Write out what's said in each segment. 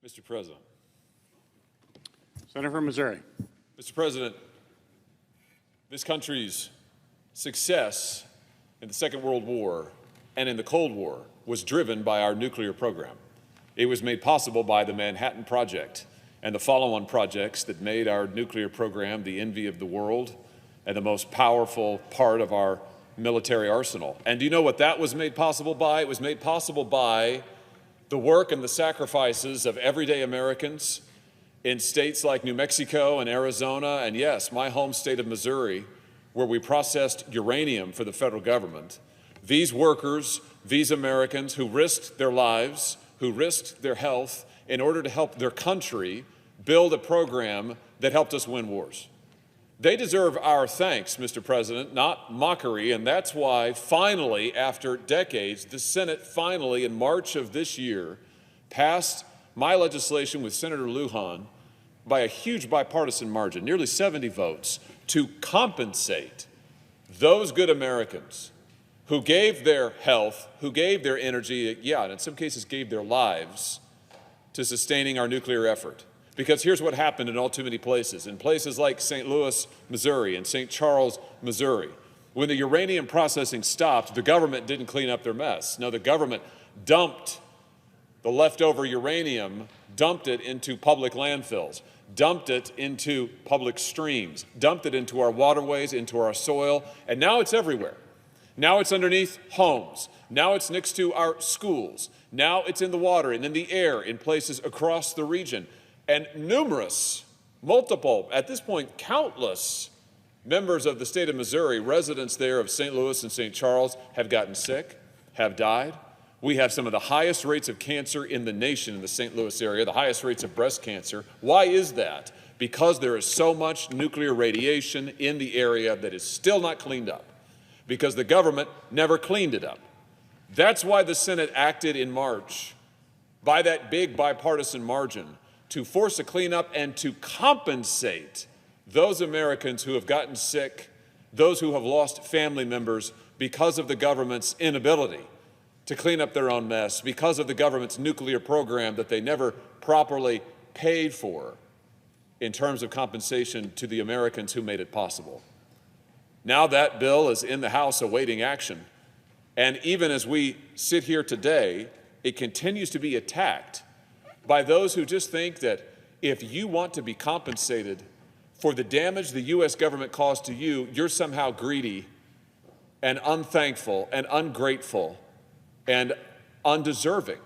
Mr. President. Senator from Missouri. Mr. President, this country's success in the Second World War and in the Cold War was driven by our nuclear program. It was made possible by the Manhattan Project and the follow-on projects that made our nuclear program the envy of the world and the most powerful part of our military arsenal. And do you know what that was made possible by? It was made possible by the work and the sacrifices of everyday Americans in states like New Mexico and Arizona, and yes, my home state of Missouri, where we processed uranium for the federal government. These workers, these Americans who risked their lives, who risked their health in order to help their country build a program that helped us win wars. They deserve our thanks, Mr. President, not mockery, and that's why finally, after decades, the Senate finally, in March of this year, passed my legislation with Senator Lujan by a huge bipartisan margin, nearly 70 votes, to compensate those good Americans who gave their health, who gave their energy, and in some cases gave their lives to sustaining our nuclear effort. Because here's what happened in all too many places. In places like St. Louis, Missouri, and St. Charles, Missouri, when the uranium processing stopped, the government didn't clean up their mess. No, the government dumped the leftover uranium, dumped it into public landfills, dumped it into public streams, dumped it into our waterways, into our soil, and now it's everywhere. Now it's underneath homes. Now it's next to our schools. Now it's in the water and in the air in places across the region. And numerous, multiple, at this point, countless members of the state of Missouri, residents there of St. Louis and St. Charles, have gotten sick, have died. We have some of the highest rates of cancer in the nation in the St. Louis area, the highest rates of breast cancer. Why is that? Because there is so much nuclear radiation in the area that is still not cleaned up, because the government never cleaned it up. That's why the Senate acted in March by that big bipartisan margin to force a cleanup and to compensate those Americans who have gotten sick, those who have lost family members because of the government's inability to clean up their own mess, because of the government's nuclear program that they never properly paid for in terms of compensation to the Americans who made it possible. Now that bill is in the House awaiting action, and even as we sit here today, it continues to be attacked by those who just think that if you want to be compensated for the damage the U.S. government caused to you, you're somehow greedy and unthankful and ungrateful and undeserving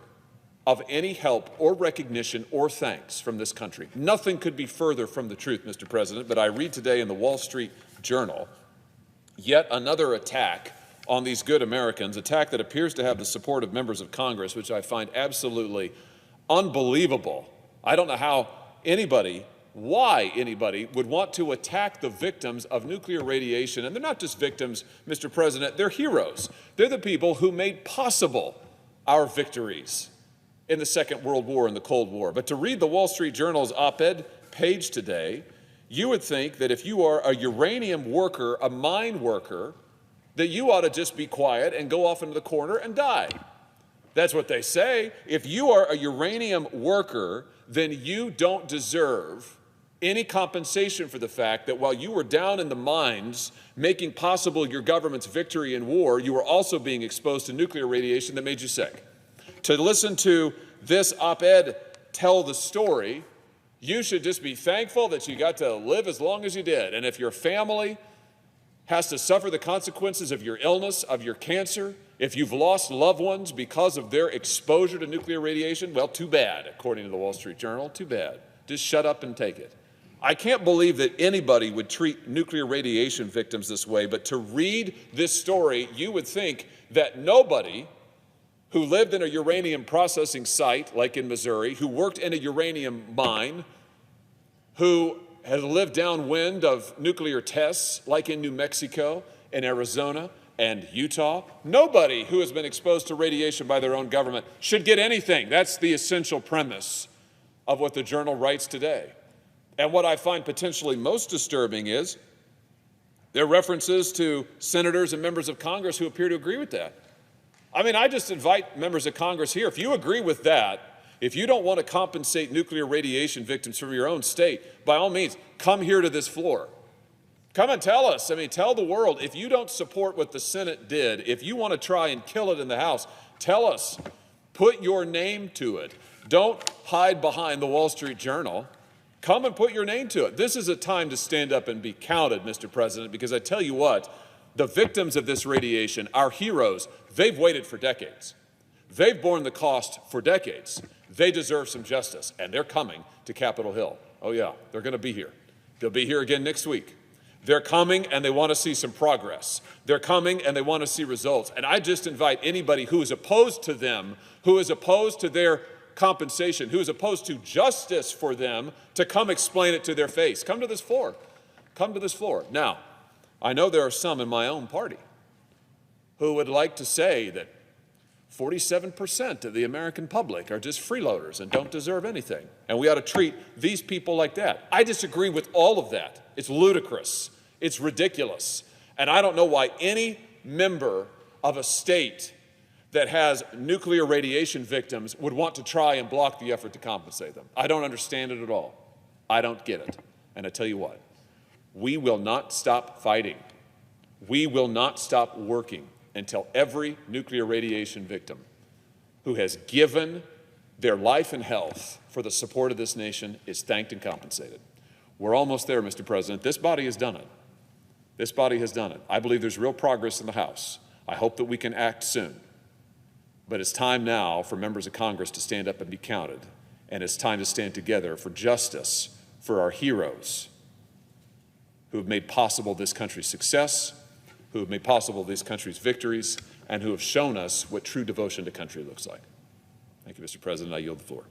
of any help or recognition or thanks from this country. Nothing could be further from the truth, Mr. President, but I read today in the Wall Street Journal yet another attack on these good Americans, attack that appears to have the support of members of Congress, which I find absolutely unbelievable. I don't know how why anybody would want to attack the victims of nuclear radiation. And they're not just victims, Mr. President, they're heroes. They're the people who made possible our victories in the Second World War and the Cold War. But to read the Wall Street Journal's op-ed page today, you would think that if you are a uranium worker, a mine worker, that you ought to just be quiet and go off into the corner and die. That's what they say. If you are a uranium worker, then you don't deserve any compensation for the fact that while you were down in the mines making possible your government's victory in war, you were also being exposed to nuclear radiation that made you sick. To listen to this op-ed tell the story, you should just be thankful that you got to live as long as you did. And if your family has to suffer the consequences of your illness, of your cancer, if you've lost loved ones because of their exposure to nuclear radiation, well, too bad, according to the Wall Street Journal, too bad. Just shut up and take it. I can't believe that anybody would treat nuclear radiation victims this way, but to read this story, you would think that nobody who lived in a uranium processing site, like in Missouri, who worked in a uranium mine, who has lived downwind of nuclear tests, like in New Mexico and Arizona and Utah, nobody who has been exposed to radiation by their own government should get anything. That's the essential premise of what the Journal writes today. And what I find potentially most disturbing is their references to senators and members of Congress who appear to agree with that. I mean, I just invite members of Congress here, if you agree with that, If you don't want to compensate nuclear radiation victims from your own state, by all means, come here to this floor. Come and tell us. I mean, tell the world, if you don't support what the Senate did, if you want to try and kill it in the House, tell us. Put your name to it. Don't hide behind the Wall Street Journal. Come and put your name to it. This is a time to stand up and be counted, Mr. President, because I tell you what, the victims of this radiation, our heroes, they've waited for decades. They've borne the cost for decades. They deserve some justice, and they're coming to Capitol Hill. Oh yeah, they're going to be here. They'll be here again next week. They're coming and they want to see some progress. They're coming and they want to see results. And I just invite anybody who is opposed to them, who is opposed to their compensation, who is opposed to justice for them, to come explain it to their face. Come to this floor. Come to this floor. Now, I know there are some in my own party who would like to say that 47% of the American public are just freeloaders and don't deserve anything, and we ought to treat these people like that. I disagree with all of that. It's ludicrous. It's ridiculous. And I don't know why any member of a state that has nuclear radiation victims would want to try and block the effort to compensate them. I don't understand it at all. I don't get it. And I tell you what, we will not stop fighting. We will not stop working until every nuclear radiation victim who has given their life and health for the support of this nation is thanked and compensated. We're almost there, Mr. President. This body has done it. This body has done it. I believe there's real progress in the House. I hope that we can act soon. But it's time now for members of Congress to stand up and be counted. And it's time to stand together for justice for our heroes who have made possible this country's success, who have made possible this country's victories, and who have shown us what true devotion to country looks like. Thank you, Mr. President. I yield the floor.